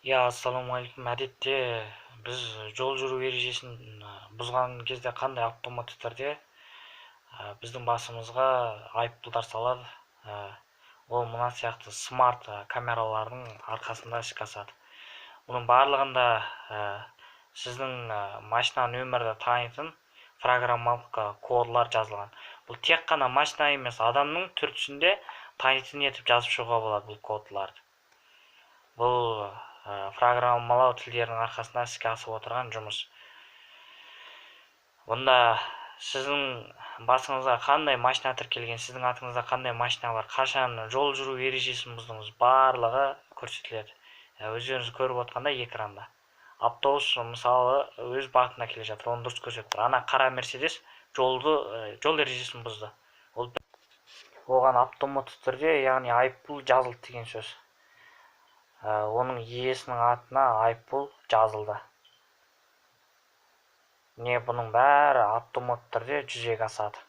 Ассалаумағалейкум. Әдетте біз жол жүру ережесін бұзған кезде қандай автоматты түрде біздің басымызға айыппұлдар салады. Ол мына сияқты смарт камералардың арқасында іске асады. Бұның барлығында сіздің машина нөмірді танитын программалық кодлар жазылған. Бұл тек қана машина емес, адамның түр-түсінде танитын етіп жазып шығуға болады бұл кодларды. Бұл программалау тілдерінің арқасында іске асып отырған жұмыс. Бұнда сіздің басыңызға қандай машина тіркелген, сіздің атыңызда қандай машина бар, қашан жол жүру ережесін бұздыңыз, барлығы көрсетіледі. Өздеріңіз көріп отқандай экранда. Автобус мысалы өз бағытына келе жатыр, оны дұрыс көрсетіп тұр. Ана қара Мерседес жол ережесін бұзды. Оған автоматты түрде, яғни айыппұл жазылды деген сөз. Оның иесінің атына айыппұл жазылды. Бұның бәрі автоматты түрде жүзеге асады.